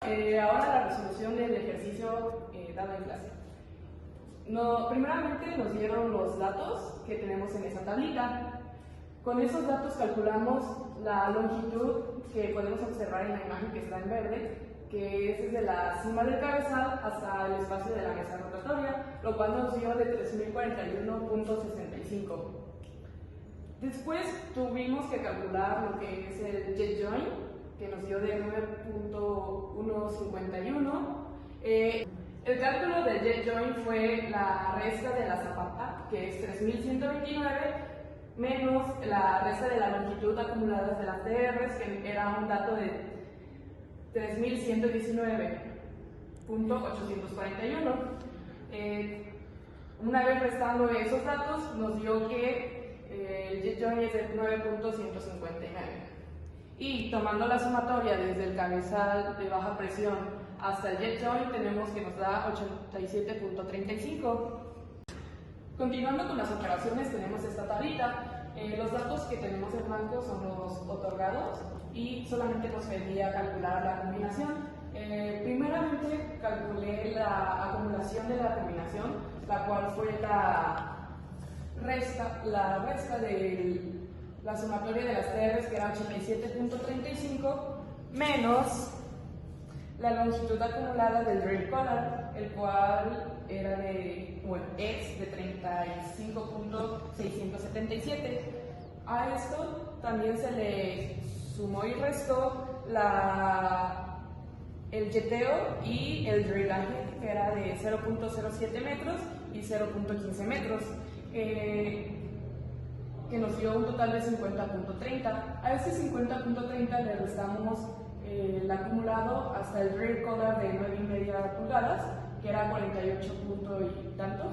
Ahora la resolución del ejercicio dado en clase. Primeramente nos dieron los datos que tenemos en esa tablita. Con esos datos calculamos la longitud que podemos observar en la imagen que está en verde, que es desde la cima del cabezal hasta el espacio de la mesa rotatoria, lo cual nos dio de 3041.65. Después tuvimos que calcular lo que es el jet joint, que nos dio de 9.151. El cálculo del jet joint fue la resta de la zapata, que es 3129, menos la resta de la longitud acumulada de las TRs, que era un dato de 3119.841. Una vez restando esos datos, nos dio que el jet joint es de 9.159. Y tomando la sumatoria desde el cabezal de baja presión hasta el jet joint, tenemos que nos da 87.35. Continuando con las operaciones, tenemos esta tablita. Los datos que tenemos en blanco son los otorgados y solamente nos pedía calcular la combinación. Primeramente calculé la acumulación de la combinación, la cual fue la resta de la sumatoria de las TRs, que era 87.35, menos la longitud acumulada del drain collar, el cual era es de 35.677. A esto también se le sumó y restó el jeteo y el drillaje, que era de 0.07 metros y 0.15 metros, que nos dio un total de 50.30. A ese 50.30 le restamos el acumulado hasta el drain collar de 9,5 pulgadas, que era 48 punto y tanto,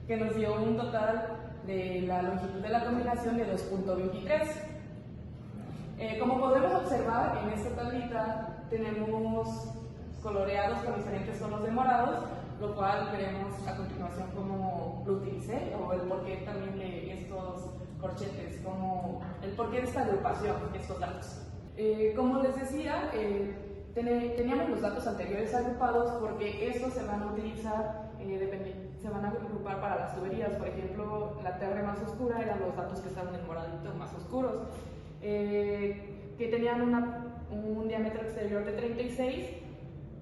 que nos dio un total de la longitud de la combinación de 2.23. Como podemos observar en esta tablita, tenemos coloreados con diferentes tonos de morados, lo cual veremos a continuación cómo lo utilicé, o el porqué también de estos corchetes, como el porqué de esta agrupación, estos datos. Como les decía, teníamos los datos anteriores agrupados porque estos se van a utilizar, se van a agrupar para las tuberías. Por ejemplo, la TR más oscura eran los datos que estaban en moradito más oscuros, que tenían un diámetro exterior de 36,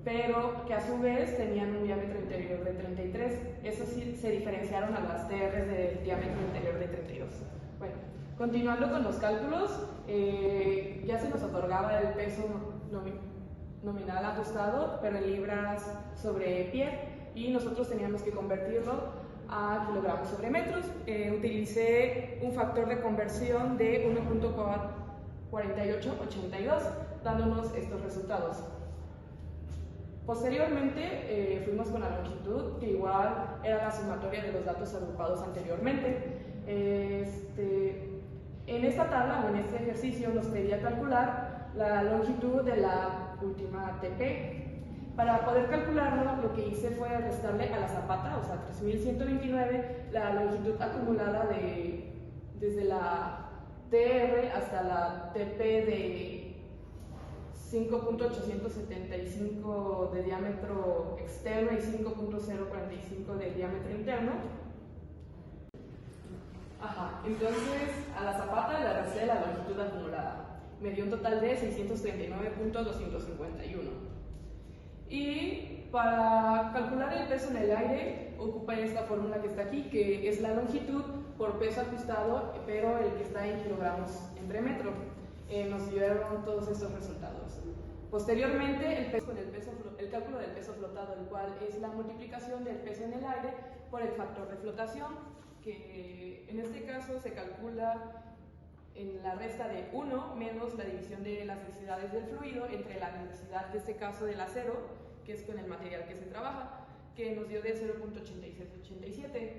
pero que a su vez tenían un diámetro interior de 33. Esos sí se diferenciaron a las TRs de diámetro interior de 32. Bueno, continuando con los cálculos, ya se nos otorgaba el peso nominal ajustado, pero en libras sobre pie, y nosotros teníamos que convertirlo a kilogramos sobre metros. Utilicé un factor de conversión de 1.4882, dándonos estos resultados. Posteriormente fuimos con la longitud, que igual era la sumatoria de los datos agrupados anteriormente. En esta tabla o en este ejercicio nos pedía calcular la longitud de la última TP. Para poder calcularlo, lo que hice fue restarle a la zapata, o sea, 3129, la longitud acumulada desde la TR hasta la TP de 5.875 de diámetro externo y 5.045 de diámetro interno. Entonces a la zapata le resté la longitud acumulada. Me dio un total de 639.251. Y para calcular el peso en el aire, ocupé esta fórmula que está aquí, que es la longitud por peso ajustado, pero el que está en kilogramos entre metro. Nos dieron todos estos resultados. Posteriormente, el cálculo del peso flotado, el cual es la multiplicación del peso en el aire por el factor de flotación, que en este caso se calcula en la resta de 1 menos la división de las densidades del fluido entre la densidad, de este caso del acero, que es con el material que se trabaja, que nos dio de 0.8687.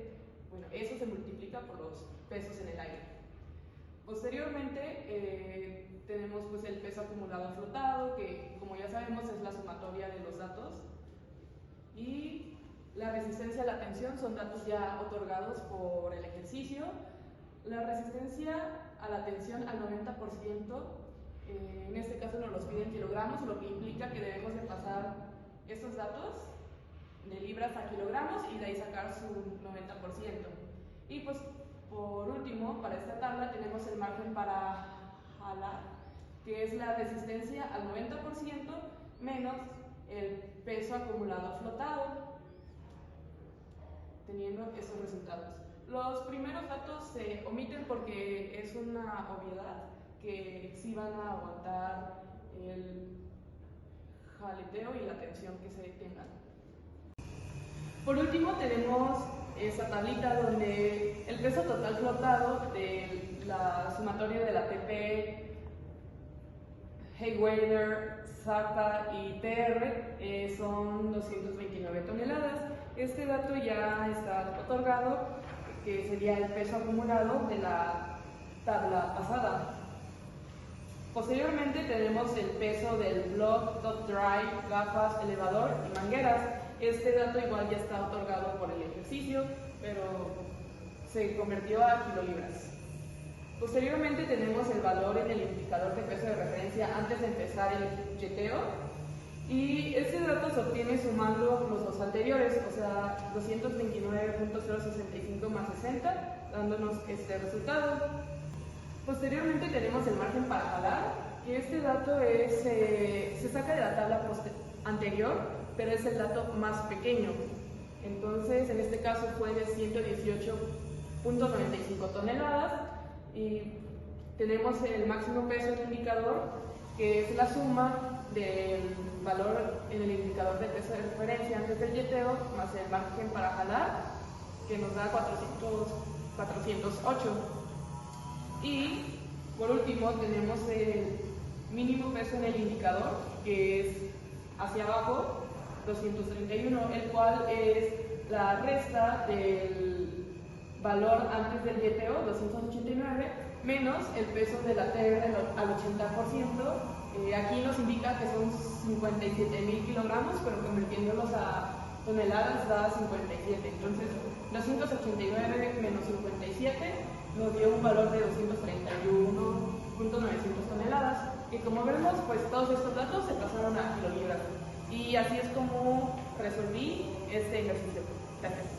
Bueno, eso se multiplica por los pesos en el aire. Posteriormente tenemos pues el peso acumulado flotado, que como ya sabemos es la sumatoria de los datos, y la resistencia a la tensión son datos ya otorgados por el ejercicio. La resistencia a la tensión al 90% En este caso nos los piden kilogramos, lo que implica que debemos de pasar estos datos de libras a kilogramos y de ahí sacar su 90%. Y pues por último, para esta tabla tenemos el margen para jalar, que es la resistencia al 90% menos el peso acumulado flotado, teniendo estos resultados. Los primeros datos se omiten porque es una obviedad que sí van a aguantar el jaleteo y la tensión que se tengan. Por último tenemos esta tablita donde el peso total flotado de la sumatoria de la TP, Haywader, SACA y TR son 229 toneladas. Este dato ya está otorgado, que sería el peso acumulado de la tabla pasada. Posteriormente tenemos el peso del block, top drive, gafas, elevador y mangueras. Este dato igual ya está otorgado por el ejercicio, pero se convirtió a kilolibras. Posteriormente tenemos el valor en el indicador de peso de referencia antes de empezar el yeteo, y este dato se obtiene sumando los dos anteriores, o sea 229.065 más 60, dándonos este resultado. Posteriormente tenemos el margen para jalar, que este dato se saca de la tabla anterior, pero es el dato más pequeño. Entonces, en este caso fue de 118.95 toneladas y tenemos el máximo peso en el indicador, que es la suma del valor en el indicador de peso de referencia antes del yeteo más el margen para jalar, que nos da 408. Y por último tenemos el mínimo peso en el indicador, que es hacia abajo 231, el cual es la resta del valor antes del yeteo, 289, menos el peso de la TR al 80%. Aquí nos indica que son 57.000 kilogramos, pero convirtiéndolos a toneladas da 57. Entonces, 289 menos 57 nos dio un valor de 231.900 toneladas. Y como vemos, pues todos estos datos se pasaron a kilolibras. Y así es como resolví este ejercicio. Gracias.